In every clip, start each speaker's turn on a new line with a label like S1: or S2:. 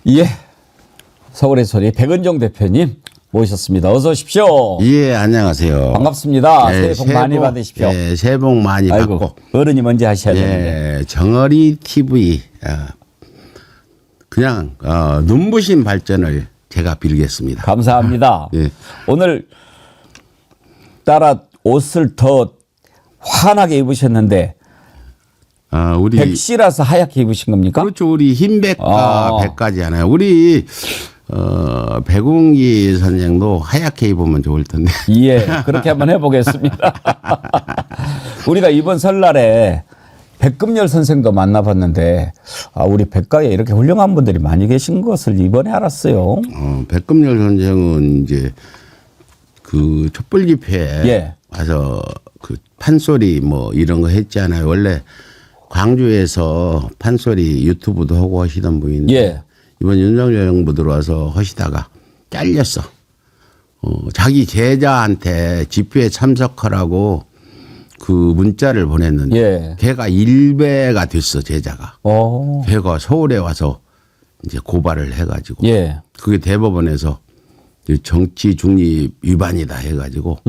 S1: 예, 서울의 소리 백은종 대표님 모셨습니다. 어서 오십시오.
S2: 예, 안녕하세요.
S1: 반갑습니다. 새해 복 많이 받으십시오.
S2: 예, 새해 복 많이
S1: 아이고,
S2: 받고.
S1: 어른이 먼저 하셔야 되는데.
S2: 예, 정어리 TV 그냥 눈부신 발전을 제가 빌겠습니다.
S1: 감사합니다.
S2: 예.
S1: 오늘 따라 옷을 더 환하게 입으셨는데
S2: 우리
S1: 백씨라서 하얗게 입으신 겁니까?
S2: 그렇죠. 우리 흰백과 백가지잖아요. 우리 백운기 선생도 하얗게 입으면 좋을 텐데.
S1: 예, 그렇게 한번 해보겠습니다. 우리가 이번 설날에 백금열 선생도 만나봤는데 우리 백가에 이렇게 훌륭한 분들이 많이 계신 것을 이번에 알았어요.
S2: 백금열 선생은 이제 그 촛불 집회에
S1: 예.
S2: 와서 그 판소리 뭐 이런 거 했잖아요. 원래 광주에서 판소리 유튜브도 하고 하시던 분인데
S1: 예.
S2: 이번 윤석열 정부 들어와서 하시다가 잘렸어. 자기 제자한테 집회에 참석하라고 그 문자를 보냈는데
S1: 예.
S2: 걔가 일배가 됐어, 제자가. 걔가 서울에 와서 이제 고발을 해가지고
S1: 예.
S2: 그게 대법원에서 정치 중립 위반이다 해가지고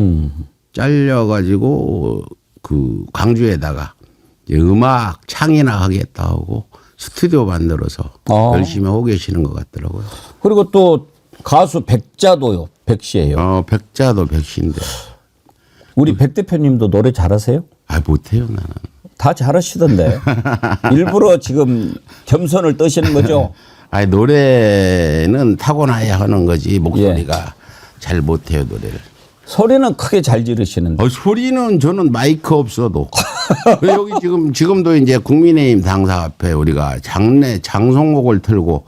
S2: 잘려가지고 그 광주에다가 이제 음악 창이나 하겠다 하고 스튜디오 만들어서 열심히 하고 계시는 것 같더라고요.
S1: 그리고 또 가수 백자도요, 백씨예요.
S2: 백자도 백씨인데.
S1: 우리 백 대표님도 노래 잘하세요?
S2: 못해요 나는.
S1: 다 잘하시던데. 일부러 지금 겸손을 떠시는 거죠?
S2: 노래는 타고나야 하는 거지 목소리가 잘 못해요 노래를.
S1: 소리는 크게 잘 지르시는데.
S2: 소리는 저는 마이크 없어도 여기 지금도 이제 국민의힘 당사 앞에 우리가 장송곡을 틀고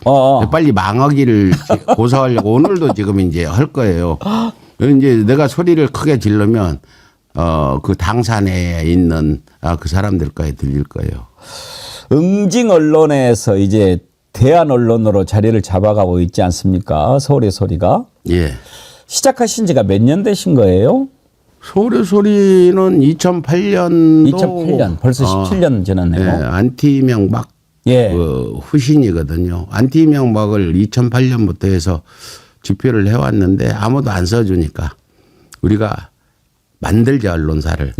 S2: 빨리 망하기를 고사하려고 오늘도 지금 이제 할 거예요. 이제 내가 소리를 크게 지르면 그 당사 내에 있는 그 사람들까지 들릴 거예요.
S1: 응징 언론에서 이제 대한 언론으로 자리를 잡아가고 있지 않습니까? 서울의 소리가.
S2: 예.
S1: 시작하신 지가 몇 년 되신 거예요?
S2: 서울의 소리는 2008년도
S1: 2008년 벌써 17년 지났네요.
S2: 예, 안티 명박
S1: 예.
S2: 그 후신이거든요. 안티 명박을 2008년부터 해서 집회를 해왔는데 아무도 안 써주니까 우리가 만들자 언론사를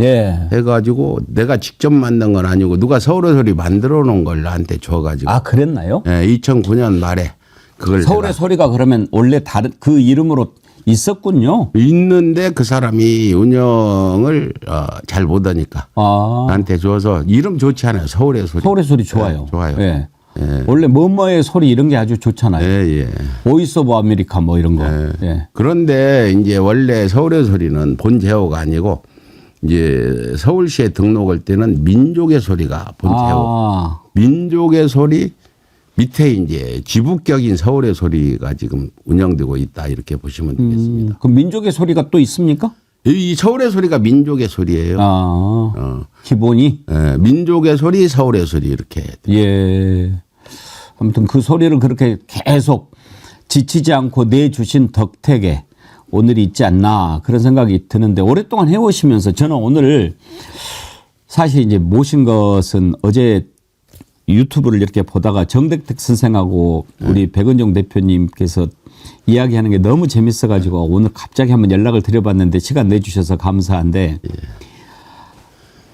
S2: 해가지고 내가 직접 만든 건 아니고 누가 서울의 소리 만들어 놓은 걸 나한테 줘가지고.
S1: 그랬나요?
S2: 예, 2009년 말에 그걸
S1: 서울의 소리가 그러면 원래 다른 그 이름으로 있었군요.
S2: 있는데 그 사람이 운영을 잘 못하니까 나한테 줘서 이름 좋지 않아요. 서울의 소리.
S1: 서울의 소리 좋아요.
S2: 좋아요.
S1: 예. 예. 원래 뭐뭐의 소리 이런 게 아주 좋잖아요.
S2: 예.
S1: 보이스 오브 아메리카 뭐 이런 거. 예.
S2: 그런데 이제 원래 서울의 소리는 본 제호가 아니고 이제 서울시에 등록할 때는 민족의 소리가 본 제호. 민족의 소리 밑에 이제 지부격인 서울의 소리가 지금 운영되고 있다 이렇게 보시면 되겠습니다.
S1: 그럼 민족의 소리가 또 있습니까?
S2: 이 서울의 소리가 민족의 소리예요.
S1: 기본이?
S2: 예, 민족의 소리, 서울의 소리 이렇게.
S1: 예. 아무튼 그 소리를 그렇게 계속 지치지 않고 내주신 덕택에 오늘이 있지 않나 그런 생각이 드는데 오랫동안 해오시면서 저는 오늘 사실 이제 모신 것은 어제 유튜브를 이렇게 보다가 정대택 선생하고 우리 백은종 대표님께서 이야기하는 게 너무 재밌어가지고 오늘 갑자기 한번 연락을 드려봤는데 시간 내주셔서 감사한데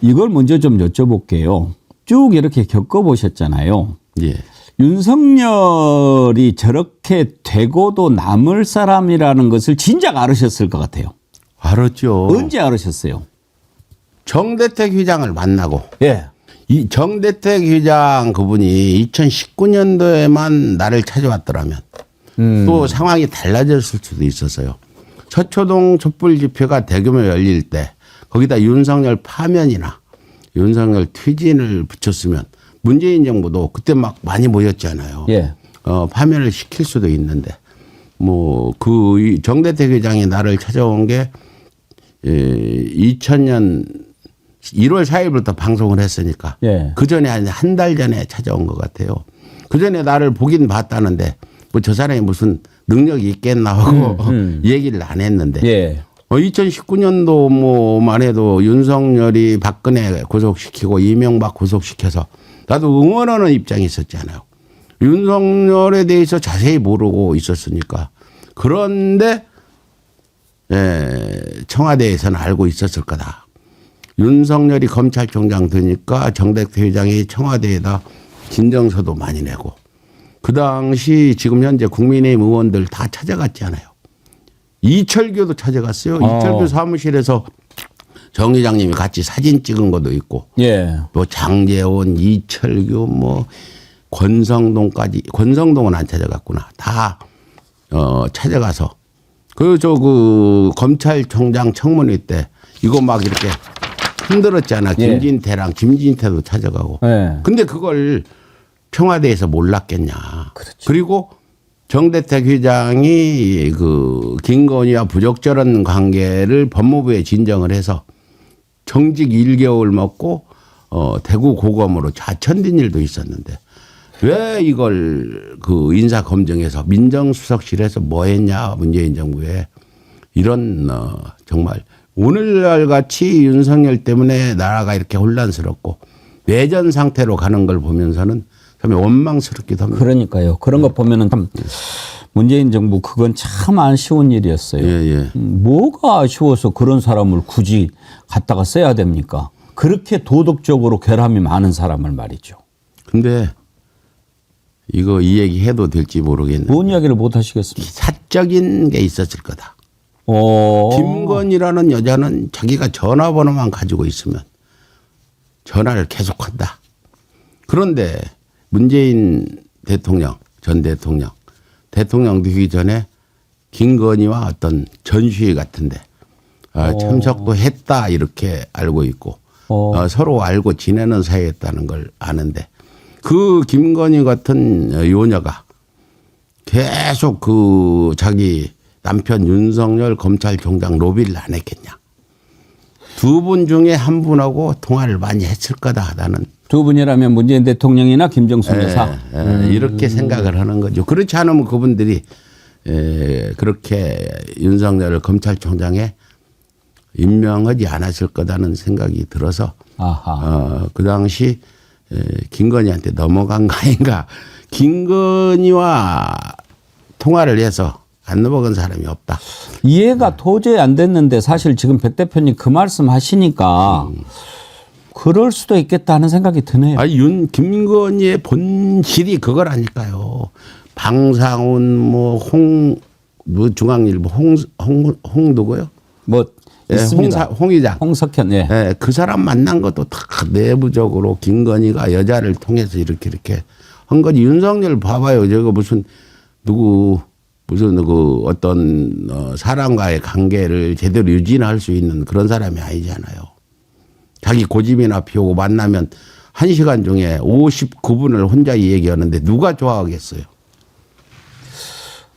S1: 이걸 먼저 좀 여쭤볼게요. 쭉 이렇게 겪어보셨잖아요.
S2: 예.
S1: 윤석열이 저렇게 되고도 남을 사람이라는 것을 진작 알으셨을 것 같아요.
S2: 알았죠.
S1: 언제 알으셨어요?
S2: 정대택 회장을 만나고.
S1: 예.
S2: 이 정대택 회장 그분이 2019년도에만 나를 찾아왔더라면 또 상황이 달라졌을 수도 있었어요. 서초동 촛불 집회가 대규모 열릴 때 거기다 윤석열 파면이나 윤석열 퇴진을 붙였으면 문재인 정부도 그때 막 많이 모였잖아요.
S1: 예.
S2: 파면을 시킬 수도 있는데 뭐 그 정대택 회장이 나를 찾아온 게 2000년 1월 4일부터 방송을 했으니까 그 전에 한 달 전에 찾아온 것 같아요. 그 전에 나를 보긴 봤다는데 뭐 저 사람이 무슨 능력이 있겠나 하고 얘기를 안 했는데 2019년도 뭐만 해도 윤석열이 박근혜 구속시키고 이명박 구속시켜서 나도 응원하는 입장이 있었잖아요. 윤석열에 대해서 자세히 모르고 있었으니까. 그런데 청와대에서는 알고 있었을 거다. 윤석열이 검찰총장 되니까 정대태 회장이 청와대에다 진정서도 많이 내고 그 당시 지금 현재 국민의힘 의원들 다 찾아갔잖아요. 이철규도 찾아갔어요. 이철규 사무실에서 정 회장님이 같이 사진 찍은 것도 있고
S1: 예.
S2: 또 장제원, 이철규 뭐 권성동까지 권성동은 안 찾아갔구나. 다 찾아가서 그 검찰총장 청문회 때 이거 막 이렇게 흔들었잖아.
S1: 예.
S2: 김진태랑 김진태도 찾아가고.
S1: 예.
S2: 근데 그걸 청와대에서 몰랐겠냐.
S1: 그렇죠.
S2: 그리고 정대택 회장이 그 김건희와 부적절한 관계를 법무부에 진정을 해서 정직 1개월 먹고 대구 고검으로 좌천된 일도 있었는데 왜 이걸 그 인사검증에서 민정수석실에서 뭐 했냐 문재인 정부에 이런 정말 오늘날 같이 윤석열 때문에 나라가 이렇게 혼란스럽고 내전 상태로 가는 걸 보면서는 참 원망스럽기도 합니다.
S1: 그러니까요. 그런 거 보면은 참 문재인 정부 그건 참 아쉬운 일이었어요.
S2: 예.
S1: 뭐가 아쉬워서 그런 사람을 굳이 갖다가 써야 됩니까? 그렇게 도덕적으로 결함이 많은 사람을 말이죠.
S2: 근데 이거 이 얘기 해도 될지 모르겠는데
S1: 뭔 이야기를 못 하시겠습니까?
S2: 사적인 게 있었을 거다.
S1: 어.
S2: 김건희라는 여자는 자기가 전화번호만 가지고 있으면 전화를 계속한다. 그런데 문재인 대통령, 전 대통령 되기 전에 김건희와 어떤 전시회 같은데 참석도 했다 이렇게 알고 있고 서로 알고 지내는 사이였다는 걸 아는데 그 김건희 같은 요녀가 계속 그 자기 남편 윤석열 검찰총장 로비를 안 했겠냐. 두 분 중에 한 분하고 통화를 많이 했을 거다. 나는.
S1: 두 분이라면 문재인 대통령이나 김정숙 여사.
S2: 이렇게 생각을 하는 거죠. 그렇지 않으면 그분들이 그렇게 윤석열을 검찰총장에 임명하지 않았을 거다는 생각이 들어서 그 당시 김건희한테 넘어간 거 아닌가. 김건희와 통화를 해서 안 넘어간 사람이 없다.
S1: 이해가 도저히 안 됐는데 사실 지금 백 대표님 그 말씀 하시니까 그럴 수도 있겠다 하는 생각이 드네요.
S2: 아니, 김건희의 본질이 그거라니까요. 방상훈, 중앙일보, 누구요?
S1: 뭐, 있습니다.
S2: 홍의장.
S1: 홍석현, 예.
S2: 예, 그 사람 만난 것도 다 내부적으로 김건희가 여자를 통해서 이렇게 한 거지. 윤석열 봐봐요. 저거 무슨 그 어떤 사람과의 관계를 제대로 유지할 수 있는 그런 사람이 아니잖아요. 자기 고집이나 피우고 만나면 1시간 중에 59분을 혼자 얘기하는데 누가 좋아하겠어요.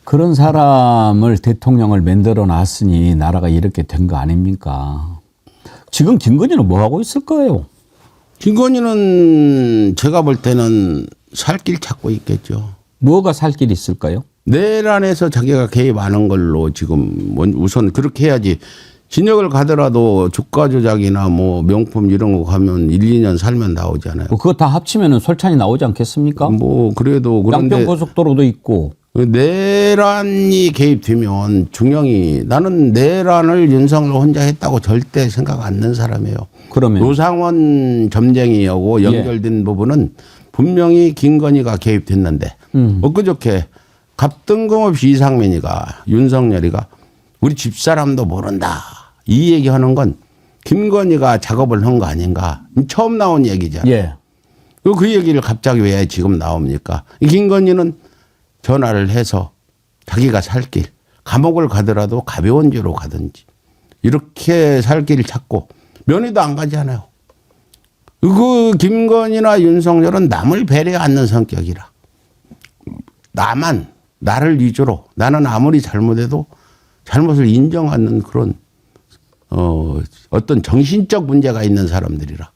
S1: 그런 사람을 대통령을 만들어 놨으니 나라가 이렇게 된 거 아닙니까? 지금 김건희는 뭐 하고 있을 거예요?
S2: 김건희는 제가 볼 때는 살 길 찾고 있겠죠.
S1: 뭐가 살 길이 있을까요?
S2: 내란에서 자기가 개입하는 걸로 지금 우선 그렇게 해야지. 진역을 가더라도 주가 조작이나 뭐 명품 이런 거 가면 1, 2년 살면 나오잖아요.
S1: 그거 다 합치면은 솔찬이 나오지 않겠습니까?
S2: 뭐 그래도 그런데
S1: 양평 고속도로도 있고.
S2: 내란이 개입되면 중형이 나는 내란을 윤석열 혼자 했다고 절대 생각 안 는 사람이에요.
S1: 그러면
S2: 노상원 점쟁이하고 연결된 부분은 분명히 김건희가 개입됐는데 엊그저께 갑등금없이 이상민이가 윤석열이가 우리 집사람도 모른다. 이 얘기하는 건 김건희가 작업을 한 거 아닌가. 처음 나온 얘기잖아요.
S1: 예.
S2: 그 얘기를 갑자기 왜 지금 나옵니까? 김건희는 전화를 해서 자기가 살 길, 감옥을 가더라도 가벼운 죄로 가든지 이렇게 살 길을 찾고 면회도 안 가잖아요. 그 김건희나 윤석열은 남을 배려 않는 성격이라. 나를 위주로 나는 아무리 잘못해도 잘못을 인정하는 그런 어떤 정신적 문제가 있는 사람들이라.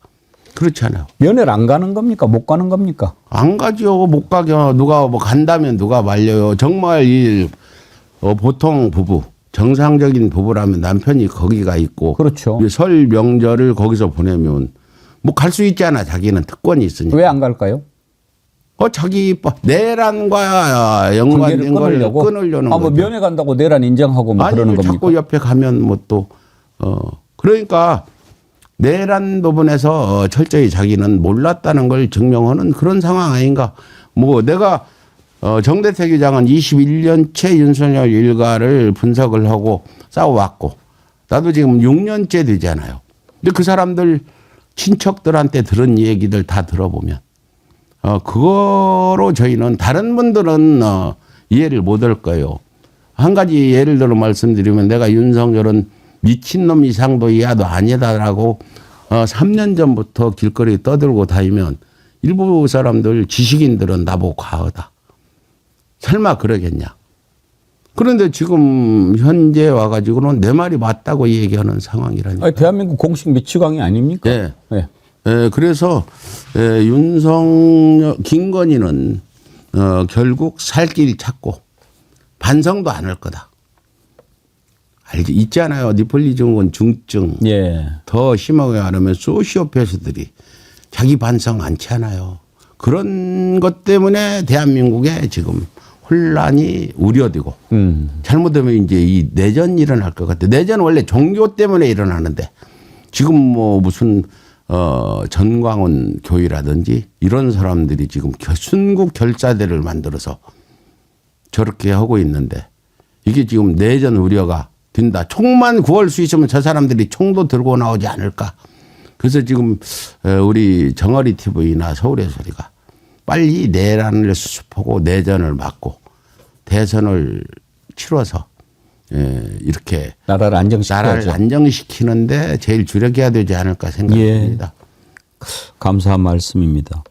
S2: 그렇잖아요.
S1: 면회를 안 가는 겁니까? 못 가는 겁니까?
S2: 안 가죠. 못 가죠. 누가 뭐 간다면 누가 말려요. 정말 보통 부부, 정상적인 부부라면 남편이 거기가 있고.
S1: 그렇죠.
S2: 설 명절을 거기서 보내면 뭐 갈 수 있잖아. 자기는 특권이 있으니까.
S1: 왜 안 갈까요?
S2: 자기 내란과 연관된 걸 끊으려는
S1: 뭐
S2: 거죠.
S1: 면회 간다고 내란 인정하고 뭐
S2: 아니,
S1: 그러는 겁니까?
S2: 자꾸 옆에 가면 뭐 또 그러니까 내란 부분에서 철저히 자기는 몰랐다는 걸 증명하는 그런 상황 아닌가. 뭐 내가 정대택 의장은 21년째 윤석열 일가를 분석을 하고 싸워왔고 나도 지금 6년째 되잖아요. 근데 그 사람들 친척들한테 들은 얘기들 다 들어보면 그거로 저희는 다른 분들은 이해를 못 할 거예요. 한 가지 예를 들어 말씀드리면 내가 윤석열은 미친놈 이상도 이하도 아니다라고 3년 전부터 길거리 떠들고 다니면 일부 사람들 지식인들은 나보고 과하다. 설마 그러겠냐. 그런데 지금 현재 와가지고는 내 말이 맞다고 얘기하는 상황이라니까.
S1: 아니, 대한민국 공식 미치광이 아닙니까?
S2: 네.
S1: 네.
S2: 그래서 김건희는 결국 살 길 찾고 반성도 안 할 거다. 알지? 있잖아요. 니폴리 증후군 중증.
S1: 예.
S2: 더 심하게 말하면 소시오패스들이 자기 반성 많지 않아요. 그런 것 때문에 대한민국에 지금 혼란이 우려되고 잘못하면 이제 이 내전이 일어날 것 같아요. 내전은 원래 종교 때문에 일어나는데 지금 뭐 무슨 전광훈 교회라든지 이런 사람들이 지금 순국 결사대를 만들어서 저렇게 하고 있는데 이게 지금 내전 우려가 된다. 총만 구할 수 있으면 저 사람들이 총도 들고 나오지 않을까. 그래서 지금 우리 정어리 TV나 서울의 소리가 빨리 내란을 수습하고 내전을 막고 대선을 치러서 이렇게
S1: 나라를
S2: 안정시키는데 제일 주력해야 되지 않을까 생각합니다.
S1: 예. 감사한 말씀입니다.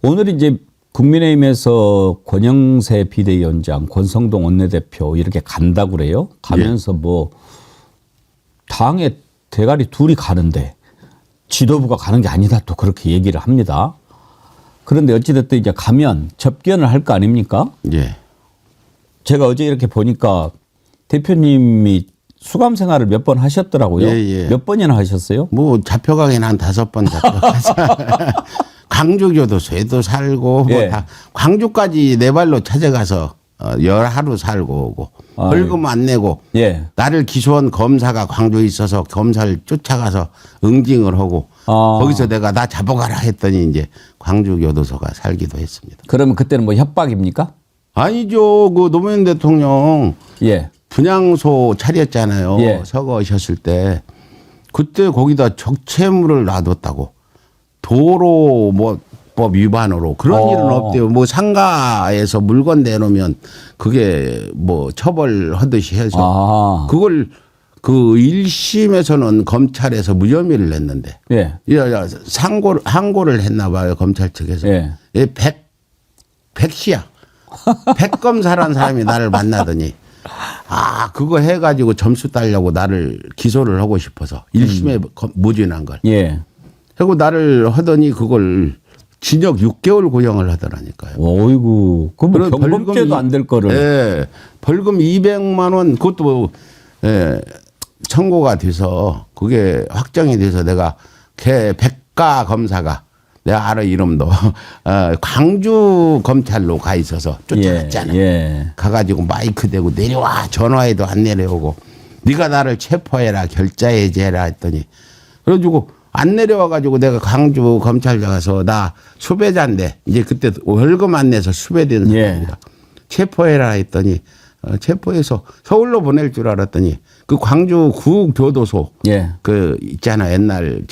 S1: 오늘 이제 국민의힘에서 권영세 비대위원장, 권성동 원내대표 이렇게 간다고 그래요. 가면서 뭐 당의 대가리 둘이 가는데 지도부가 가는 게 아니다 또 그렇게 얘기를 합니다. 그런데 어찌됐든 이제 가면 접견을 할 거 아닙니까?
S2: 예.
S1: 제가 어제 이렇게 보니까 대표님이 수감 생활을 몇 번 하셨더라고요.
S2: 예.
S1: 몇 번이나 하셨어요?
S2: 뭐 잡혀가긴 한 5번 잡혀가서 광주교도소에도 살고 뭐 다 광주까지 내 발로 찾아가서 하루 살고 오고 벌금 안 내고 나를 기소한 검사가 광주에 있어서 검사를 쫓아가서 응징을 하고 거기서 내가 나 잡아가라 했더니 이제 광주교도소가 살기도 했습니다.
S1: 그러면 그때는 뭐 협박입니까?
S2: 아니죠. 그 노무현 대통령 분향소 차렸잖아요. 서거하셨을 때 그때 거기다 적채물을 놔뒀다고 도로 법 위반으로 그런 일은 없대요. 뭐 상가에서 물건 내놓으면 그게 뭐 처벌하듯이 해서 그걸 그 1심에서는 검찰에서 무혐의를 냈는데 항고를 했나 봐요. 검찰 측에서. 100시야. 100검사라는 사람이 나를 만나더니 그거 해가지고 점수 따려고 나를 기소를 하고 싶어서 1심에 무죄난 걸. 하고 나를 하더니 그걸 징역 6개월 구형을 하더라니까요.
S1: 어이구. 그럼 경범죄도 안 될 거를.
S2: 벌금 200만 원 그것도 청구가 돼서 그게 확정이 돼서 내가 걔 백가 검사가 내가 알아 이름도 광주 검찰로 가 있어서 쫓아갔잖아요. 가가지고 마이크 대고 내려와 전화해도 안 내려오고 네가 나를 체포해라 결자해제해라 했더니 그래가지고 안 내려와가지고 내가 광주 검찰 가서 나 수배자인데 이제 그때 월급 안 내서 수배된 사람이다. 체포해라 했더니 체포해서 서울로 보낼 줄 알았더니 그 광주 구교도소 그 있잖아 옛날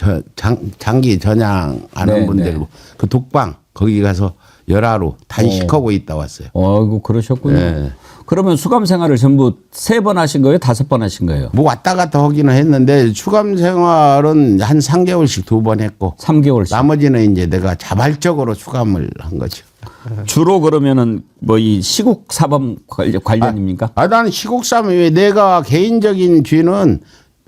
S2: 장기 전향하는 분들 그 독방 거기 가서 열하루 단식하고 있다 왔어요.
S1: 아이고 그러셨군요. 그러면 수감 생활을 전부 3번 하신 거예요? 5번 하신 거예요?
S2: 뭐 왔다 갔다 하기는 했는데 수감 생활은 한 3개월씩 2번 했고
S1: 3개월씩.
S2: 나머지는 이제 내가 자발적으로 수감을 한 거죠.
S1: 주로 그러면은 뭐 이 시국 사범 관련입니까?
S2: 나는 시국 사범이 내가 개인적인 죄는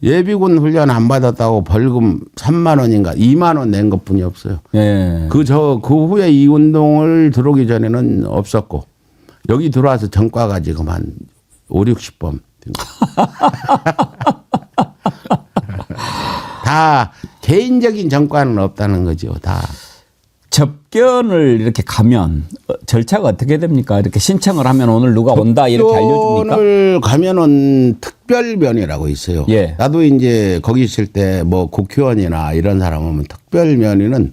S2: 예비군 훈련 안 받았다고 벌금 3만 원인가 2만 원 낸 것뿐이 없어요. 그 후에 이 운동을 들어오기 전에는 없었고 여기 들어와서 전과가 지금 한 5, 60번. 다 개인적인 전과는 없다는 거죠. 다.
S1: 접견을 이렇게 가면 절차가 어떻게 됩니까? 이렇게 신청을 하면 오늘 누가 온다 이렇게 알려줍니까?
S2: 접견을 가면은 특별면이라고 있어요.
S1: 예.
S2: 나도 이제 거기 있을 때 뭐 국회의원이나 이런 사람 오면 특별면에는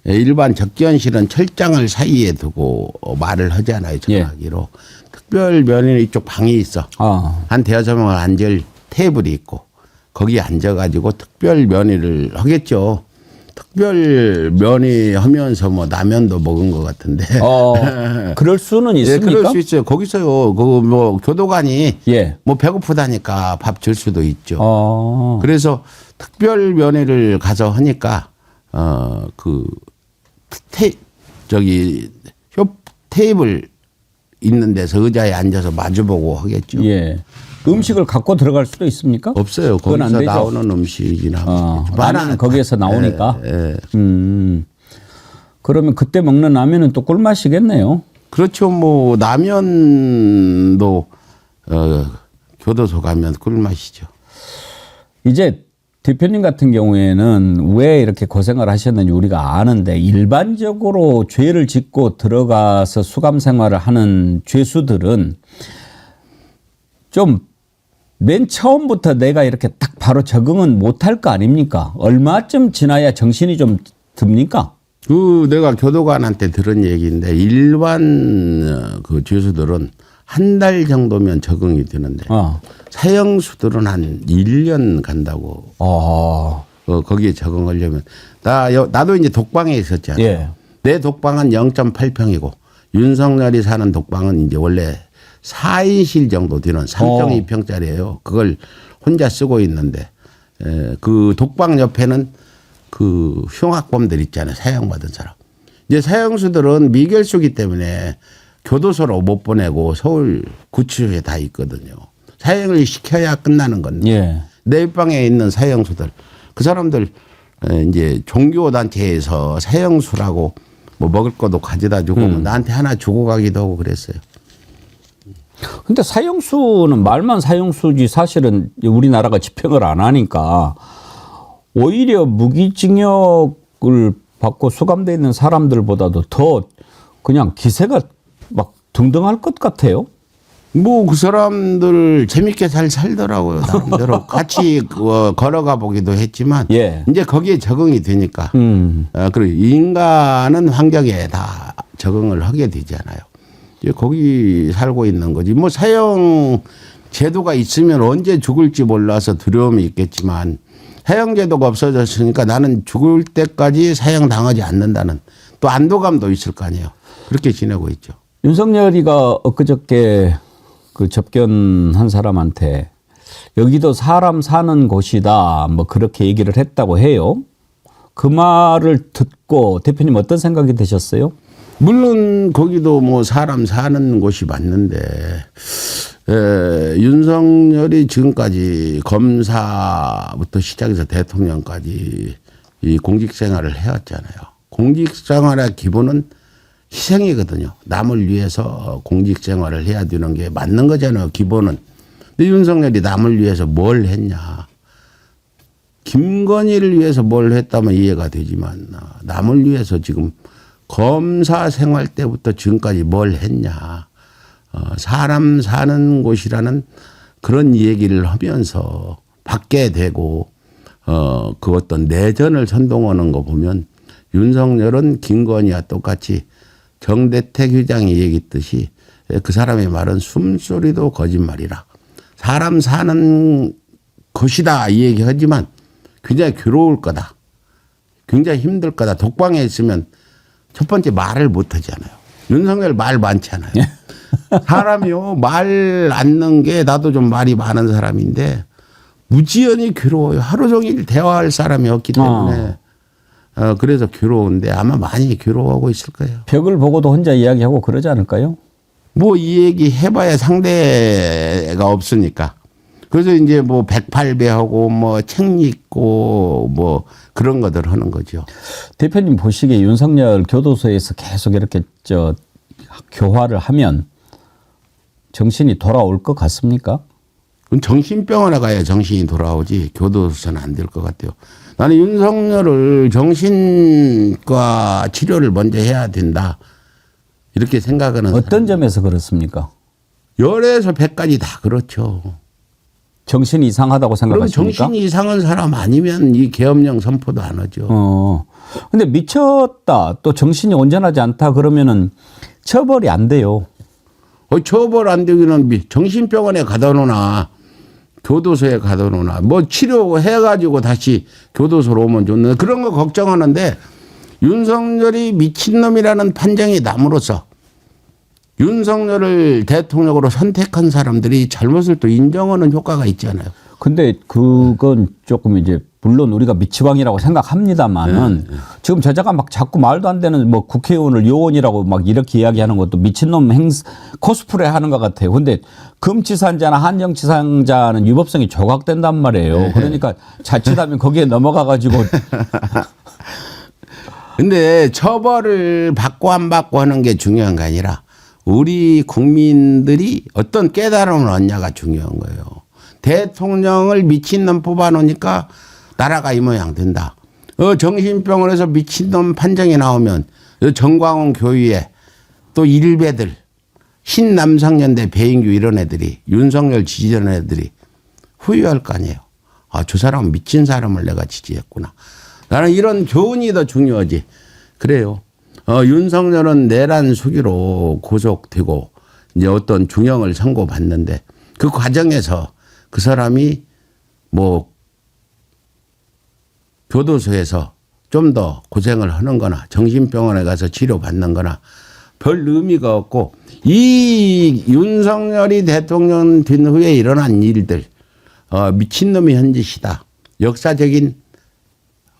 S2: 일반 접견실은 철장을 사이에 두고 말을 하잖아요. 전화기로. 특별면에는 이쪽 방이 있어. 한 대여섯 명을 앉을 테이블이 있고 거기에 앉아가지고 특별면의를 하겠죠. 특별 면의 하면서 뭐 라면도 먹은 것 같은데.
S1: 그럴 수는
S2: 예,
S1: 있습니까?
S2: 그럴 수 있어요. 거기서요. 그 뭐 교도관이
S1: 예.
S2: 뭐 배고프다니까 밥 줄 수도 있죠. 그래서 특별 면회를 가서 하니까 테이블 있는 데서 의자에 앉아서 마주보고 하겠죠.
S1: 예. 음식을 갖고 들어갈 수도 있습니까?
S2: 없어요.
S1: 그건 안
S2: 거기서
S1: 되죠.
S2: 나오는 음식이나
S1: 라면은 거기에서 나오니까.
S2: 예.
S1: 그러면 그때 먹는 라면은 또 꿀맛이겠네요.
S2: 그렇죠. 뭐 라면도 교도소 가면 꿀맛이죠.
S1: 이제 대표님 같은 경우에는 왜 이렇게 고생을 하셨는지 우리가 아는데 일반적으로 죄를 짓고 들어가서 수감 생활을 하는 죄수들은 좀 맨 처음부터 내가 이렇게 딱 바로 적응은 못할 거 아닙니까? 얼마쯤 지나야 정신이 좀 듭니까?
S2: 내가 교도관한테 들은 얘기인데 일반 그 죄수들은 한 달 정도면 적응이 되는데 사형수들은 한 1년 간다고. 거기에 적응하려면 나도 이제 독방에 있었잖아요.
S1: 예.
S2: 내 독방은 0.8평이고 윤석열이 사는 독방은 이제 원래 4인실 정도 되는 3.2평짜리예요. 그걸 혼자 쓰고 있는데 그 독방 옆에는 그 흉악범들 있잖아요. 사형받은 사람. 이제 사형수들은 미결수기 때문에 교도소로 못 보내고 서울 구치소에 다 있거든요. 사형을 시켜야 끝나는 건데.
S1: 예.
S2: 내 옆방에 있는 사형수들. 그 사람들 이제 종교단체에서 사형수라고 뭐 먹을 것도 가져다 주고 나한테 하나 주고 가기도 하고 그랬어요.
S1: 근데 사형수는 말만 사형수지 사실은 우리나라가 집행을 안 하니까 오히려 무기징역을 받고 수감되어 있는 사람들보다도 더 그냥 기세가 막 등등할 것 같아요.
S2: 뭐 그 사람들 재밌게 잘 살더라고요. 나름대로 같이 걸어가 보기도 했지만
S1: 예.
S2: 이제 거기에 적응이 되니까 그리고 인간은 환경에 다 적응을 하게 되잖아요. 이제 거기 살고 있는 거지. 뭐 사형 제도가 있으면 언제 죽을지 몰라서 두려움이 있겠지만 사형 제도가 없어졌으니까 나는 죽을 때까지 사형 당하지 않는다는 또 안도감도 있을 거 아니에요. 그렇게 지내고 있죠.
S1: 윤석열이가 엊그저께 그 접견한 사람한테 여기도 사람 사는 곳이다 뭐 그렇게 얘기를 했다고 해요. 그 말을 듣고 대표님 어떤 생각이 드셨어요?
S2: 물론 거기도 뭐 사람 사는 곳이 맞는데 윤석열이 지금까지 검사부터 시작해서 대통령까지 이 공직 생활을 해왔잖아요. 공직 생활의 기본은 희생이거든요. 남을 위해서 공직 생활을 해야 되는 게 맞는 거잖아요. 기본은. 근데 윤석열이 남을 위해서 뭘 했냐. 김건희를 위해서 뭘 했다면 이해가 되지만 남을 위해서 지금 검사 생활 때부터 지금까지 뭘 했냐. 사람 사는 곳이라는 그런 얘기를 하면서 받게 되고 그 어떤 내전을 선동하는 거 보면 윤석열은 김건희와 똑같이 정대택 회장이 얘기했듯이 그 사람의 말은 숨소리도 거짓말이라. 사람 사는 것이다 이 얘기하지만 굉장히 괴로울 거다. 굉장히 힘들 거다. 독방에 있으면 첫 번째 말을 못 하잖아요. 윤석열 말 많잖아요. 사람이요 말 않는 게 나도 좀 말이 많은 사람인데 무지연히 괴로워요. 하루 종일 대화할 사람이 없기 때문에 그래서 괴로운데 아마 많이 괴로워하고 있을 거예요.
S1: 벽을 보고도 혼자 이야기하고 그러지 않을까요?
S2: 뭐 이 얘기 해봐야 상대가 없으니까. 그래서 이제 뭐 108배하고 뭐 책 읽고 뭐 그런 것들 하는 거죠.
S1: 대표님 보시기에 윤석열 교도소에서 계속 이렇게 교화를 하면 정신이 돌아올 것 같습니까?
S2: 정신병원에 가야 정신이 돌아오지 교도소는 안 될 것 같아요. 나는 윤석열을 정신과 치료를 먼저 해야 된다. 이렇게 생각하는
S1: 어떤 점에서 그렇습니까?
S2: 열에서 100까지 다 그렇죠.
S1: 정신이 이상하다고
S2: 그럼
S1: 생각하십니까?
S2: 정신이 이상한 사람 아니면 이 계엄령 선포도 안 하죠.
S1: 근데 미쳤다, 또 정신이 온전하지 않다 그러면은 처벌이 안 돼요.
S2: 처벌 안 되기는 정신병원에 가다 놓나 교도소에 가다 놓나 뭐 치료해가지고 다시 교도소로 오면 좋네. 그런 거 걱정하는데 윤석열이 미친놈이라는 판정이 남으로써 윤석열을 대통령으로 선택한 사람들이 잘못을 또 인정하는 효과가 있잖아요.
S1: 근데 그건 조금 이제 물론 우리가 미치광이라고 생각합니다만은 지금 저자가 막 자꾸 말도 안 되는 뭐 국회의원을 요원이라고 막 이렇게 이야기하는 것도 미친놈 코스프레 하는 것 같아요. 근데 금치산자나 한정치산자는 유법성이 조각된단 말이에요. 그러니까 자칫하면 거기에 넘어가 가지고
S2: 근데 처벌을 받고 안 받고 하는 게 중요한 게 아니라 우리 국민들이 어떤 깨달음을 얻냐가 중요한 거예요. 대통령을 미친놈 뽑아놓으니까 나라가 이 모양 된다. 정신병원에서 미친놈 판정이 나오면 정광훈 교위에 또 일베들 신남상연대 배인규 이런 애들이 윤석열 지지하는 애들이 후회할 거 아니에요. 아, 저 사람은 미친 사람을 내가 지지했구나. 나는 이런 교훈이 더 중요하지. 그래요. 윤석열은 내란 수기로 구속되고 이제 어떤 중형을 선고받는데 그 과정에서 그 사람이 뭐 교도소에서 좀 더 고생을 하는 거나 정신병원에 가서 치료받는 거나 별 의미가 없고 이 윤석열이 대통령 된 후에 일어난 일들 미친놈이 한 짓이다. 역사적인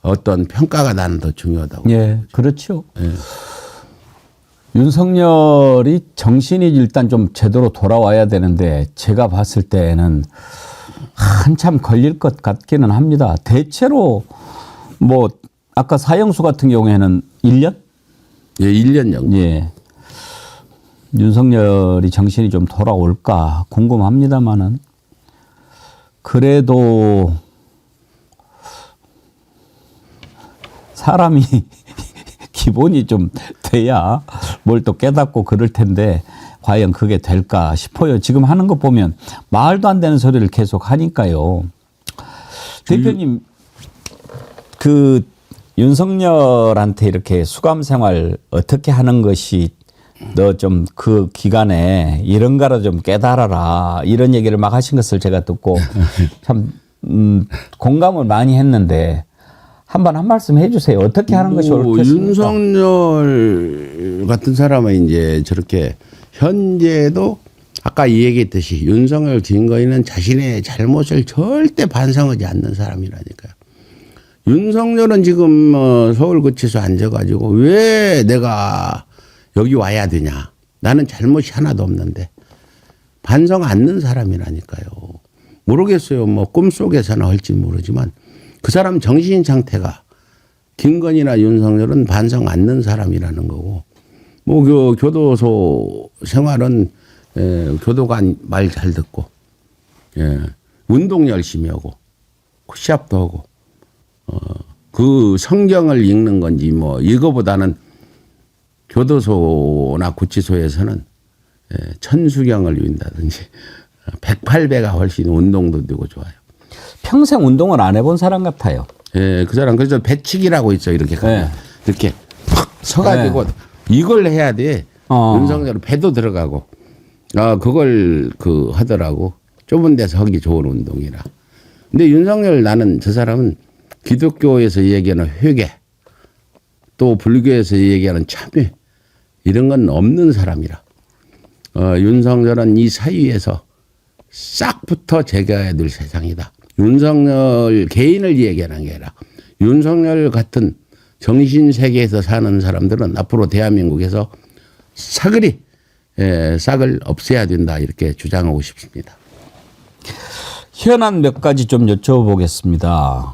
S2: 어떤 평가가 나는 더 중요하다고.
S1: 예, 그렇죠.
S2: 예.
S1: 윤석열이 정신이 일단 좀 제대로 돌아와야 되는데 제가 봤을 때는 한참 걸릴 것 같기는 합니다. 대체로 뭐 아까 사형수 같은 경우에는 1년?
S2: 예, 1년 정도.
S1: 예. 윤석열이 정신이 좀 돌아올까 궁금합니다만은 그래도 사람이 기본이 좀 돼야 뭘 또 깨닫고 그럴 텐데 과연 그게 될까 싶어요. 지금 하는 거 보면 말도 안 되는 소리를 계속 하니까요. 대표님, 그 윤석열한테 이렇게 수감 생활 어떻게 하는 것이 너 좀 그 기간에 이런 거라 좀 깨달아라 이런 얘기를 막 하신 것을 제가 듣고 참 공감을 많이 했는데 한번 한 말씀 해주세요. 어떻게 하는 것이 옳겠습니까?
S2: 윤석열 같은 사람은 이제 저렇게 현재도 아까 이 얘기했듯이 윤석열 증거인은 자신의 잘못을 절대 반성하지 않는 사람이라니까요. 윤석열은 지금 서울구치소 앉아가지고 왜 내가 여기 와야 되냐. 나는 잘못이 하나도 없는데 반성 않는 사람이라니까요. 모르겠어요. 뭐 꿈속에서나 할지 모르지만 그 사람 정신 상태가 김건희나 윤석열은 반성 않는 사람이라는 거고 뭐 그 교도소 생활은 교도관 말 잘 듣고 운동 열심히 하고 푸시업도 하고 그 성경을 읽는 건지 뭐 이거보다는 교도소나 구치소에서는 천수경을 읽는다든지 108배가 훨씬 운동도 되고 좋아요.
S1: 평생 운동을 안 해본 사람 같아요.
S2: 예, 그 사람 그래서 배치기라고 있어 이렇게 가면 이렇게 팍 서가지고 이걸 해야 돼. 윤석열 배도 들어가고 그걸 그 하더라고. 좁은 데서 하기 좋은 운동이라. 근데 윤석열 나는 저 사람은 기독교에서 얘기하는 회개 또 불교에서 얘기하는 참회 이런 건 없는 사람이라. 윤석열은 이 사이에서 싹부터 제거해야 될 세상이다. 윤석열 개인을 얘기하는 게 아니라 윤석열 같은 정신세계에서 사는 사람들은 앞으로 대한민국에서 사그리 싹을 없애야 된다 이렇게 주장하고 싶습니다.
S1: 현안 몇 가지 좀 여쭤보겠습니다.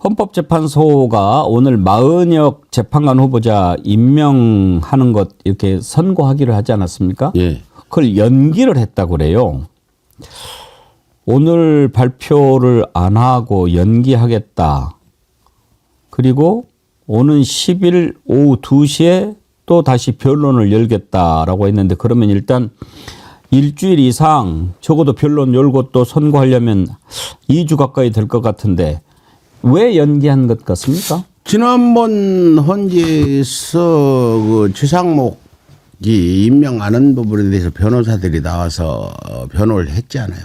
S1: 헌법재판소가 오늘 마은혁 재판관 후보자 임명하는 것 이렇게 선고하기를 하지 않았습니까?
S2: 예.
S1: 그걸 연기를 했다고 그래요. 오늘 발표를 안 하고 연기하겠다. 그리고 오는 10일 오후 2시에 또 다시 변론을 열겠다라고 했는데 그러면 일단 일주일 이상 적어도 변론 열고 또 선고하려면 2주 가까이 될 것 같은데 왜 연기한 것 같습니까?
S2: 지난번 헌재에서 그 최상목이 임명하는 부분에 대해서 변호사들이 나와서 변호를 했잖아요.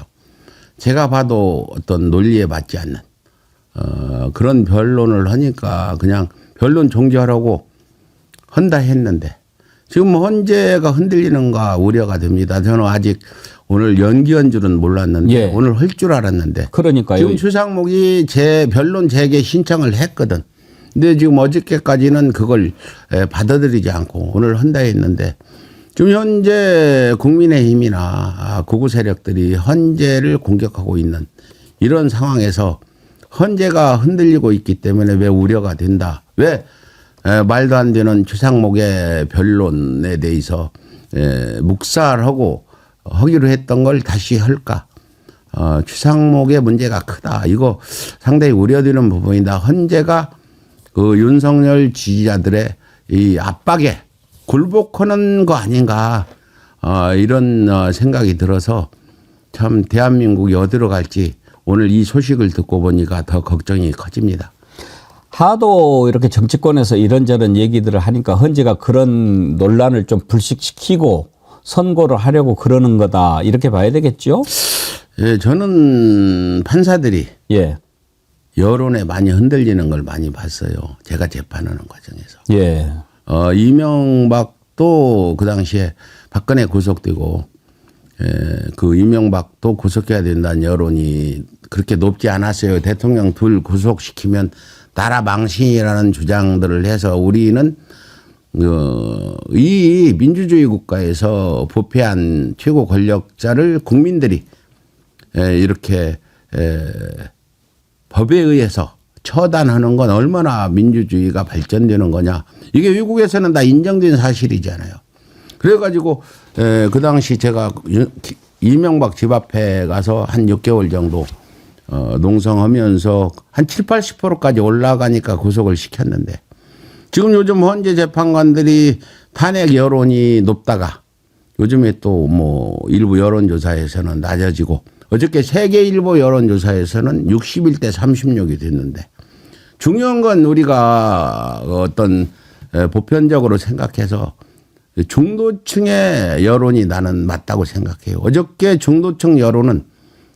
S2: 제가 봐도 어떤 논리에 맞지 않는 그런 변론을 하니까 그냥 변론 종결하고 한다 했는데 지금 헌재가 흔들리는가 우려가 됩니다. 저는 아직 오늘 연기한 줄은 몰랐는데
S1: 예.
S2: 오늘 할 줄 알았는데
S1: 그러니까요.
S2: 지금 최상목이 변론 재개 신청을 했거든. 근데 지금 어저께까지는 그걸 받아들이지 않고 오늘 한다 했는데 지금 현재 국민의힘이나 극우 세력들이 헌재를 공격하고 있는 이런 상황에서 헌재가 흔들리고 있기 때문에 왜 우려가 된다. 왜 말도 안 되는 최상목의 변론에 대해서 묵살하고 하기로 했던 걸 다시 할까. 최상목의 문제가 크다. 이거 상당히 우려되는 부분이다. 헌재가 그 윤석열 지지자들의 이 압박에 굴복하는 거 아닌가 이런 생각이 들어서 참 대한민국이 어디로 갈지 오늘 이 소식을 듣고 보니까 더 걱정이 커집니다.
S1: 하도 이렇게 정치권에서 이런저런 얘기들을 하니까 헌재가 그런 논란을 좀 불식시키고 선고를 하려고 그러는 거다 이렇게 봐야 되겠죠?
S2: 예, 저는 판사들이
S1: 예.
S2: 여론에 많이 흔들리는 걸 많이 봤어요. 제가 재판하는 과정에서.
S1: 예.
S2: 이명박도 그 당시에 박근혜 구속되고 그 이명박도 구속해야 된다는 여론이 그렇게 높지 않았어요. 대통령 둘 구속시키면 나라 망신이라는 주장들을 해서 우리는 이 민주주의 국가에서 부패한 최고 권력자를 국민들이 이렇게 법에 의해서 처단하는 건 얼마나 민주주의가 발전되는 거냐. 이게 외국에서는 다 인정된 사실이잖아요. 그래가지고 그 당시 제가 이명박 집 앞에 가서 한 6개월 정도 농성하면서 한 7, 80%까지 올라가니까 구속을 시켰는데 지금 요즘 헌재 재판관들이 탄핵 여론이 높다가 요즘에 또 뭐 일부 여론조사에서는 낮아지고 어저께 세계일보 여론조사에서는 61대 36이 됐는데 중요한 건 우리가 어떤 보편적으로 생각해서 중도층의 여론이 나는 맞다고 생각해요. 어저께 중도층 여론은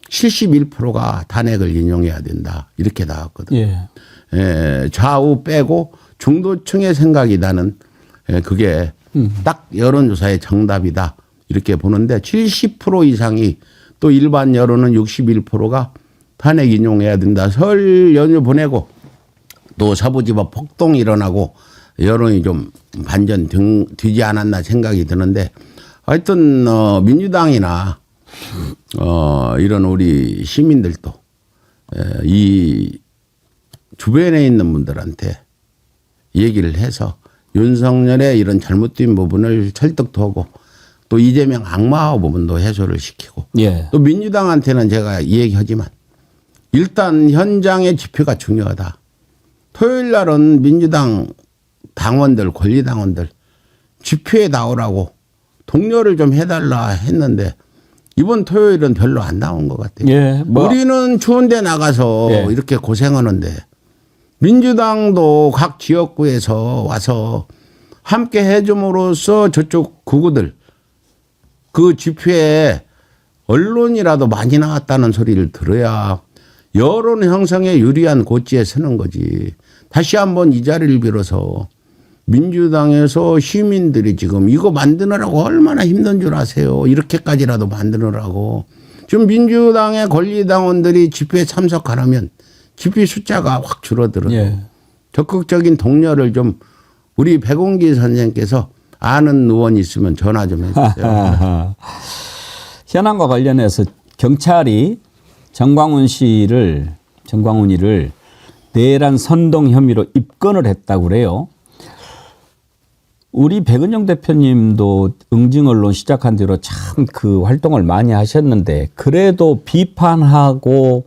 S2: 71%가 탄핵을 인용해야 된다. 이렇게 나왔거든요. 예. 좌우 빼고 중도층의 생각이 나는 그게 딱 여론조사의 정답이다. 이렇게 보는데 70% 이상이 또 일반 여론은 61%가 탄핵 인용해야 된다. 설 연휴 보내고 또 서부지법 폭동이 일어나고 여론이 좀 반전 되지 않았나 생각이 드는데 하여튼 민주당이나 이런 우리 시민들도 이 주변에 있는 분들한테 얘기를 해서 윤석열의 이런 잘못된 부분을 설득도 하고 또 이재명 악마 부분도 해소를 시키고
S1: 예.
S2: 또 민주당한테는 제가 얘기하지만 일단 현장의 지표가 중요하다. 토요일 날은 민주당 당원들 권리당원들 집회에 나오라고 독려를 좀 해달라 했는데 이번 토요일은 별로 안 나온 것 같아요.
S1: 예.
S2: 우리는 추운 데 나가서
S1: 예.
S2: 이렇게 고생하는데 민주당도 각 지역구에서 와서 함께 해줌으로써 저쪽 구구들 그 집회에 언론이라도 많이 나왔다는 소리를 들어야 여론 형성에 유리한 고지에 서는 거지. 다시 한번 이 자리를 빌어서 민주당에서 시민들이 지금 이거 만드느라고 얼마나 힘든 줄 아세요. 이렇게까지라도 만드느라고. 지금 민주당의 권리당원들이 집회에 참석하려면 집회 숫자가 확 줄어들어요.
S1: 예.
S2: 적극적인 독려를 좀 우리 백운기 선생님께서 아는 의원이 있으면 전화 좀 해주세요.
S1: 현안과 관련해서 경찰이 정광훈이를 내란 선동 혐의로 입건을 했다고 그래요. 우리 백은영 대표님도 응징 언론 시작한 뒤로 참 그 활동을 많이 하셨는데 그래도 비판하고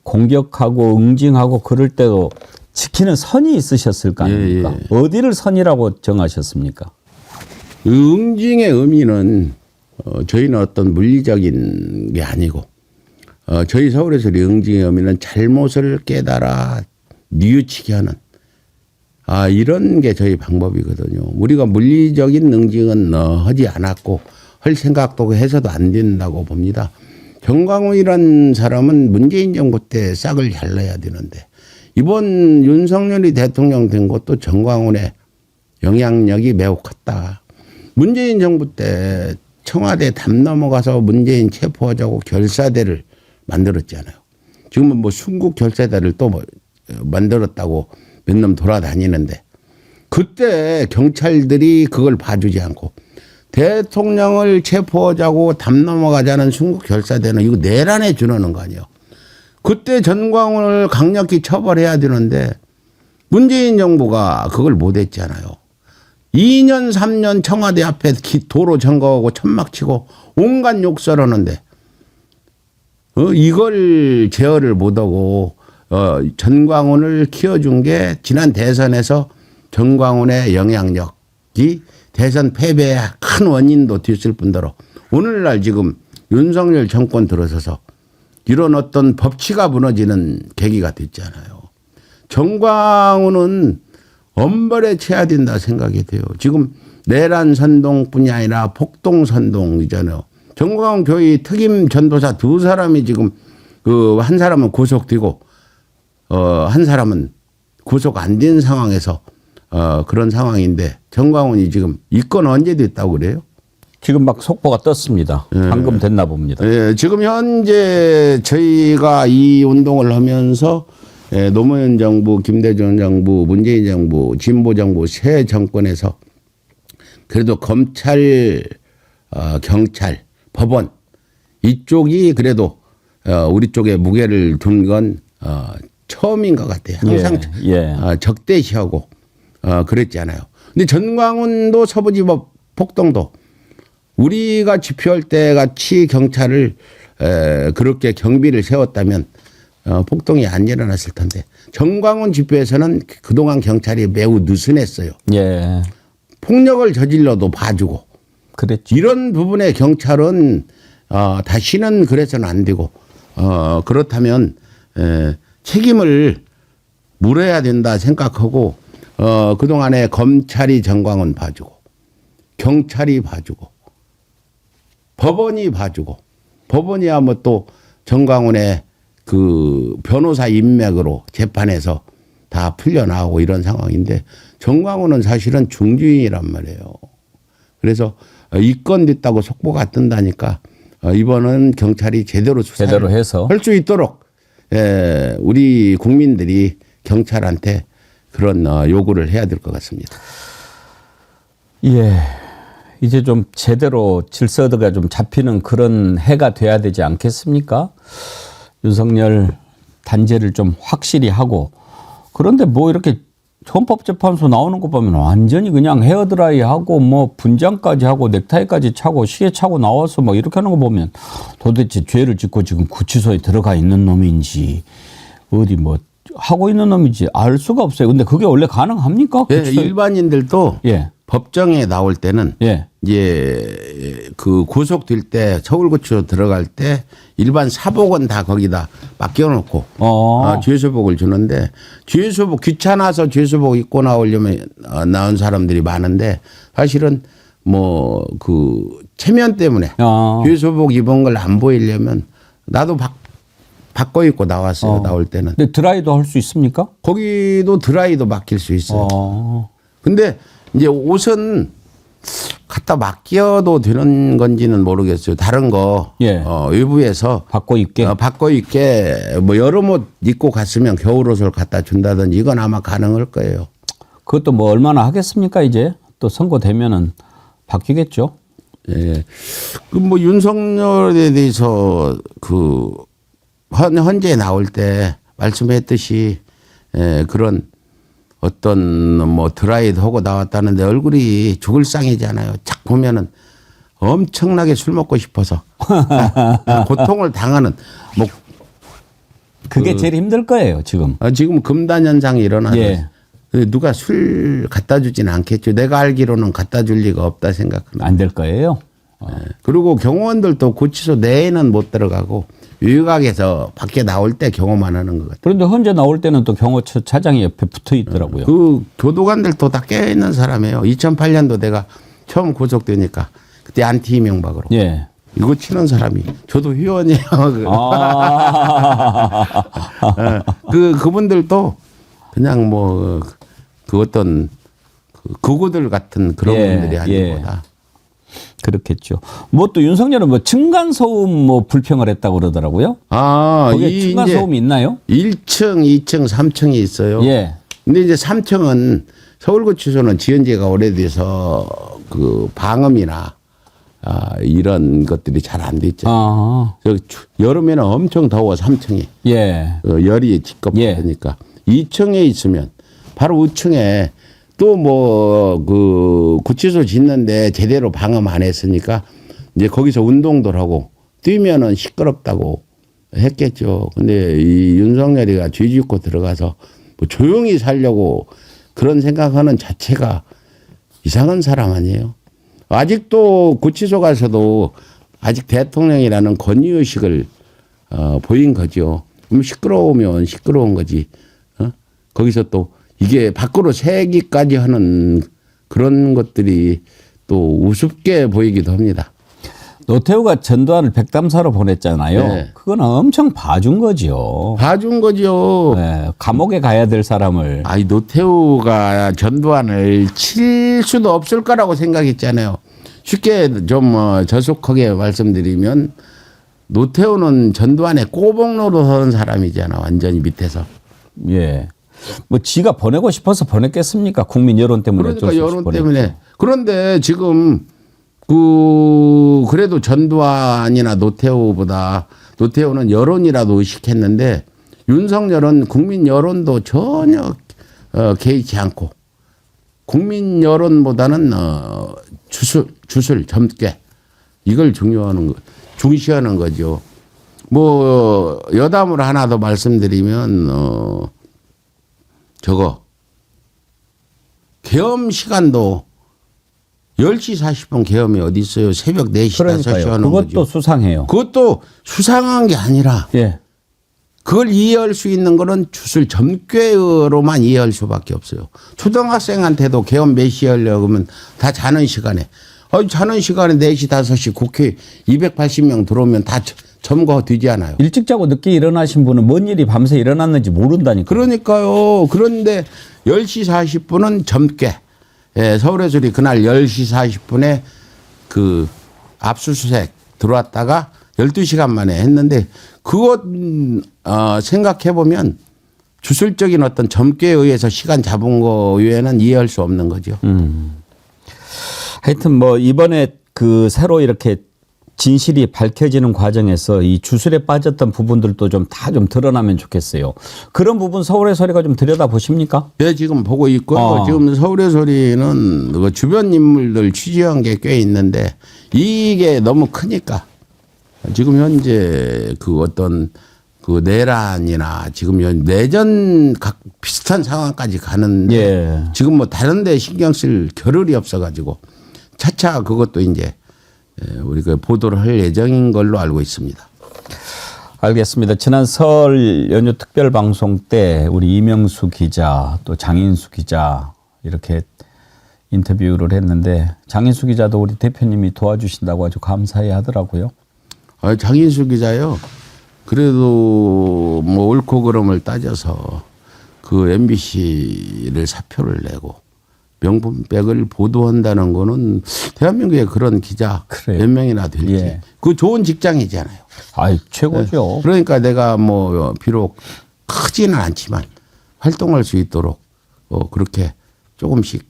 S1: 공격하고 응징하고 그럴 때도 지키는 선이 있으셨을 거 아닙니까?
S2: 예, 예.
S1: 어디를 선이라고 정하셨습니까?
S2: 응징의 의미는 저희는 어떤 물리적인 게 아니고 저희 서울에서 응징의 의미는 잘못을 깨달아 뉘우치게 하는 이런 게 저희 방법이거든요. 우리가 물리적인 응징은 하지 않았고 할 생각도 해서도 안 된다고 봅니다. 정광훈이라는 사람은 문재인 정부 때 싹을 잘라야 되는데 이번 윤석열이 대통령 된 것도 정광훈의 영향력이 매우 컸다. 문재인 정부 때 청와대 담 넘어가서 문재인 체포하자고 결사대를 만들었잖아요. 지금은 뭐 순국 결사대를 또 만들었다고 몇 놈 돌아다니는데 그때 경찰들이 그걸 봐주지 않고 대통령을 체포하자고 담 넘어가자는 순국 결사대는 이거 내란에 준하는 거 아니에요. 그때 전광훈을 강력히 처벌해야 되는데 문재인 정부가 그걸 못했잖아요. 2년 3년 청와대 앞에 도로 점거하고 천막 치고 온갖 욕설하는데 이걸 제어를 못하고 전광훈을 키워준 게 지난 대선에서 전광훈의 영향력이 대선 패배의 큰 원인도 됐을 뿐더러 오늘날 지금 윤석열 정권 들어서서 이런 어떤 법치가 무너지는 계기가 됐잖아요. 전광훈은 엄벌에 쳐야 된다 생각이 돼요. 지금 내란 선동뿐이 아니라 폭동 선동이잖아요. 전광훈 교회 특임 전도사 두 사람이 지금 한 사람은 구속되고 한 사람은 구속 안 된 상황에서 그런 상황인데 전광훈이 지금 입건 언제 됐다고 그래요?
S1: 지금 막 속보가 떴습니다. 방금 됐나 봅니다.
S2: 예, 지금 현재 저희가 이 운동을 하면서 노무현 정부, 김대중 정부, 문재인 정부, 진보 정부 새 정권에서 그래도 검찰, 경찰, 법원 이쪽이 그래도 우리 쪽에 무게를 둔 건 처음인 것 같아요. 항상 적대시하고 그랬잖아요. 근데 전광훈도 서부지법 폭동도 우리가 집회할 때 같이 경찰을 그렇게 경비를 세웠다면 폭동이 안 일어났을 텐데 전광훈 집회에서는 그동안 경찰이 매우 느슨했어요.
S1: 예.
S2: 폭력을 저질러도 봐주고
S1: 그랬죠.
S2: 이런 부분에 경찰은 다시는 그래서는 안 되고 그렇다면 책임을 물어야 된다 생각하고 그동안에 검찰이 전광훈 봐주고 경찰이 봐주고 법원이 봐주고 법원이야 뭐 또 전광훈의 그 변호사 인맥으로 재판에서 다 풀려나오고 이런 상황인데 전광훈은 사실은 중주인이란 말이에요. 그래서 입건됐다고 속보가 뜬다니까 이번은 경찰이 제대로 수사를
S1: 해서
S2: 할 수 있도록 우리 국민들이 경찰한테 그런 요구를 해야 될 것 같습니다.
S1: 예. 이제 좀 제대로 질서가 좀 잡히는 그런 해가 돼야 되지 않겠습니까? 윤석열 단죄를 좀 확실히 하고 그런데 뭐 이렇게 헌법재판소 나오는 거 보면 완전히 그냥 헤어드라이 하고 뭐 분장까지 하고 넥타이까지 차고 시계 차고 나와서 뭐 이렇게 하는 거 보면 도대체 죄를 짓고 지금 구치소에 들어가 있는 놈인지 어디 뭐 하고 있는 놈인지 알 수가 없어요. 근데 그게 원래 가능합니까?
S2: 예, 일반인들도
S1: 예.
S2: 법정에 나올 때는
S1: 예.
S2: 이제 그 구속될 때 서울구치소 들어갈 때 일반 사복은 다 거기다 맡겨놓고 죄수복을 주는데 죄수복 귀찮아서 죄수복 입고 나오려면 나온 사람들이 많은데 사실은 뭐 그 체면 때문에 죄수복 입은 걸 안 보이려면 나도 바꿔 입고 나왔어요. 나올 때는.
S1: 근데 드라이도 할 수 있습니까?
S2: 거기도 드라이도 맡길 수 있어요. 근데 이제 옷은 갖다 맡겨도 되는 건지는 모르겠어요. 다른 거 외부에서
S1: 바꿔 입게
S2: 뭐 여름 옷 입고 갔으면 겨울 옷을 갖다 준다든지 이건 아마 가능할 거예요.
S1: 그것도 뭐 얼마나 하겠습니까? 이제 또 선거 되면은 바뀌겠죠.
S2: 예. 그 뭐 윤석열에 대해서 그 현재 나올 때 말씀했듯이 그런 어떤 뭐 드라이도 하고 나왔다는데 얼굴이 죽을 상이잖아요. 착 보면은 엄청나게 술 먹고 싶어서 고통을 당하는 뭐
S1: 그게 제일 힘들 거예요, 지금.
S2: 지금 금단 현상이 일어나서
S1: 예.
S2: 누가 술 갖다 주지는 않겠죠. 내가 알기로는 갖다 줄 리가 없다 생각합니다.
S1: 안 될 거예요.
S2: 그리고 경호원들도 구치소 내에는 못 들어가고 유각에서 밖에 나올 때 경호만 하는 것 같아요.
S1: 그런데 현재 나올 때는 또 경호처 차장이 옆에 붙어 있더라고요.
S2: 그 교도관들도 다 깨어있는 사람이에요. 2008년도 내가 처음 구속되니까 그때 안티 이명박으로.
S1: 예.
S2: 이거 치는 사람이 저도 회원이에요. 그분들도 그냥 뭐 그 어떤 극우들 같은 그런
S1: 예,
S2: 분들이 아니보다.
S1: 그렇겠죠. 뭐 또 윤석열은 뭐 층간소음 뭐 불평을 했다고 그러더라고요. 거기에
S2: 이
S1: 층간소음이 있나요?
S2: 1층, 2층, 3층이 있어요.
S1: 예.
S2: 근데 이제 3층은 서울구치소는 지은 지가 오래돼서 그 방음이나 이런 것들이 잘 안 돼 있죠. 여름에는 엄청 더워 3층이.
S1: 예.
S2: 열이 직접 받으니까 2층에 있으면 바로 5층에 또 뭐 그 구치소 짓는데 제대로 방음 안 했으니까 이제 거기서 운동들 하고 뛰면은 시끄럽다고 했겠죠. 근데 이 윤석열이가 죄 짓고 들어가서 뭐 조용히 살려고 그런 생각하는 자체가 이상한 사람 아니에요. 아직도 구치소 가서도 아직 대통령이라는 권위의식을 보인 거죠. 그럼 시끄러우면 시끄러운 거지. 거기서 또 이게 밖으로 새기까지 하는 그런 것들이 또 우습게 보이기도 합니다.
S1: 노태우가 전두환을 백담사로 보냈잖아요.
S2: 네.
S1: 그건 엄청 봐준 거죠.
S2: 봐준 거죠.
S1: 네, 감옥에 가야 될 사람을.
S2: 아이 노태우가 전두환을 칠 수도 없을 거라고 생각했잖아요. 쉽게 좀 저속하게 말씀드리면 노태우는 전두환의 꼬봉로로 서는 사람이잖아. 완전히 밑에서.
S1: 예. 뭐 지가 보내고 싶어서 보냈겠습니까? 국민 여론 때문에.
S2: 그러니까 여론 때문에. 그런데 지금 그래도 전두환이나 노태우보다 노태우는 여론이라도 의식했는데 윤석열은 국민 여론도 전혀 개의치 않고 국민 여론보다는 주술 점괘 이걸 중시하는 거죠. 뭐 여담으로 하나 더 말씀드리면 저거 계엄 시간도 10시 40분 계엄이 어디 있어요. 새벽 4시, 5시 하는
S1: 그것도
S2: 거죠.
S1: 수상해요.
S2: 그것도 수상한 게 아니라
S1: 예.
S2: 그걸 이해할 수 있는 거는 주술 점괘로만 이해할 수밖에 없어요. 초등학생한테도 계엄 몇 시에 하려고 하면 다 자는 시간에. 자는 시간에 4시, 5시 국회 280명 들어오면 다 점거되지 않아요.
S1: 일찍 자고 늦게 일어나신 분은 뭔 일이 밤새 일어났는지 모른다니까.
S2: 그러니까요. 그런데 10시 40분은 점괘. 예, 서울예술이 그날 10시 40분에 그 압수수색 들어왔다가 12시간 만에 했는데 그것 생각해 보면 주술적인 어떤 점괘에 의해서 시간 잡은 거 외에는 이해할 수 없는 거죠.
S1: 하여튼 뭐 이번에 그 새로 이렇게 진실이 밝혀지는 과정에서 이 주술에 빠졌던 부분들도 좀 다 좀 드러나면 좋겠어요. 그런 부분 서울의 소리가 좀 들여다 보십니까?
S2: 네, 지금 보고 있고 지금 서울의 소리는 그 주변 인물들 취재한 게 꽤 있는데 이게 너무 크니까 지금 현재 그 어떤 그 내란이나 지금 내전 각 비슷한 상황까지 가는데
S1: 예.
S2: 지금 뭐 다른 데 신경 쓸 겨를이 없어가지고 차차 그것도 이제 우리가 보도를 할 예정인 걸로 알고 있습니다.
S1: 알겠습니다. 지난 설 연휴 특별 방송 때 우리 이명수 기자 또 장인수 기자 이렇게 인터뷰를 했는데 장인수 기자도 우리 대표님이 도와주신다고 아주 감사해 하더라고요.
S2: 장인수 기자요. 그래도 뭐 옳고 그름을 따져서 그 MBC를 사표를 내고 명분백을 보도한다는 거는 대한민국에 그런 기자
S1: 그래요.
S2: 몇 명이나 될지.
S1: 예.
S2: 그 좋은 직장이잖아요.
S1: 아이, 최고죠.
S2: 그러니까 내가 뭐 비록 크지는 않지만 활동할 수 있도록 그렇게 조금씩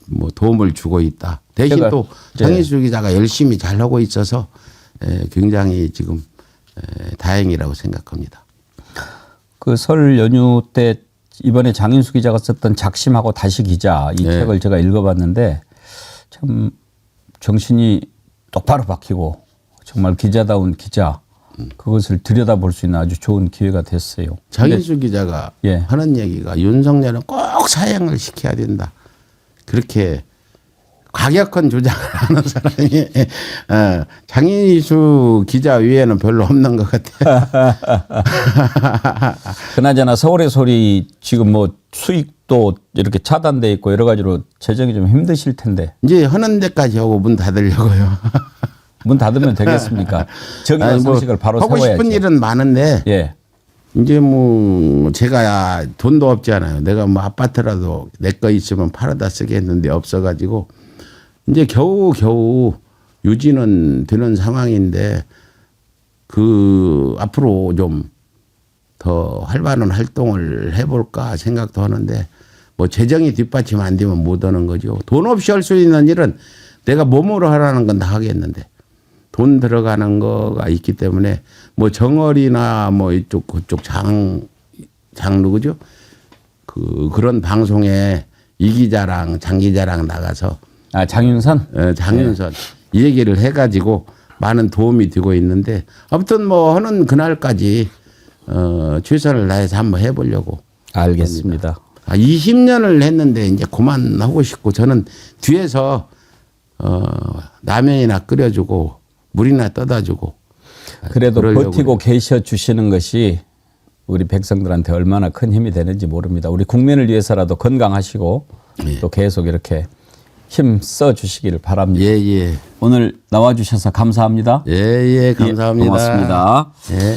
S2: 뭐 도움을 주고 있다. 대신 또 장인수 기자가 열심히 잘하고 있어서 굉장히 지금 다행이라고 생각합니다.
S1: 그 설 연휴 때 이번에 장윤수 기자가 썼던 작심하고 다시 기자 이
S2: 네.
S1: 책을 제가 읽어봤는데 참 정신이 똑바로 박히고 정말 기자다운 기자 그것을 들여다볼 수 있는 아주 좋은 기회가 됐어요.
S2: 장인수 기자가
S1: 예.
S2: 하는 얘기가 윤석열은 꼭 사형을 시켜야 된다. 그렇게 과격한 주장을 하는 사람이 장인수 기자 외에는 별로 없는 것 같아요.
S1: 그나저나 서울의 소리 지금 뭐 수익도 이렇게 차단돼 있고 여러 가지로 재정이 좀 힘드실 텐데
S2: 이제 하는 데까지 하고 문 닫으려고요.
S1: 문 닫으면 되겠습니까? 저기만
S2: 아니, 뭐
S1: 상식을 바로
S2: 하고
S1: 세워야죠.
S2: 싶은 일은 많은데
S1: 예.
S2: 이제 뭐 제가 돈도 없잖아요. 내가 뭐 아파트라도 내 거 있으면 팔아다 쓰겠는데 없어가지고 이제 겨우 유지는 되는 상황인데 그 앞으로 좀 더 활발한 활동을 해볼까 생각도 하는데 뭐 재정이 뒷받침 안 되면 못 하는 거죠. 돈 없이 할 수 있는 일은 내가 몸으로 하라는 건 다 하겠는데 돈 들어가는 거가 있기 때문에 뭐 정월이나 뭐 이쪽 그쪽 장르 그죠? 그런 방송에 이 기자랑 장 기자랑 나가서
S1: 장윤선?
S2: 장윤선 이 얘기를 해가지고 많은 도움이 되고 있는데 아무튼 뭐 하는 그날까지 최선을 다해서 한번 해보려고.
S1: 알겠습니다.
S2: 20년을 했는데 이제 그만하고 싶고 저는 뒤에서 라면이나 끓여주고 물이나 떠다주고
S1: 그래도
S2: 그러려고
S1: 버티고 계셔 주시는 것이 우리 백성들한테 얼마나 큰 힘이 되는지 모릅니다. 우리 국민을 위해서라도 건강하시고
S2: 예.
S1: 또 계속 이렇게 힘 써 주시기를 바랍니다.
S2: 예예
S1: 오늘 나와 주셔서 감사합니다.
S2: 예예 감사합니다.
S1: 고맙습니다.
S2: 예.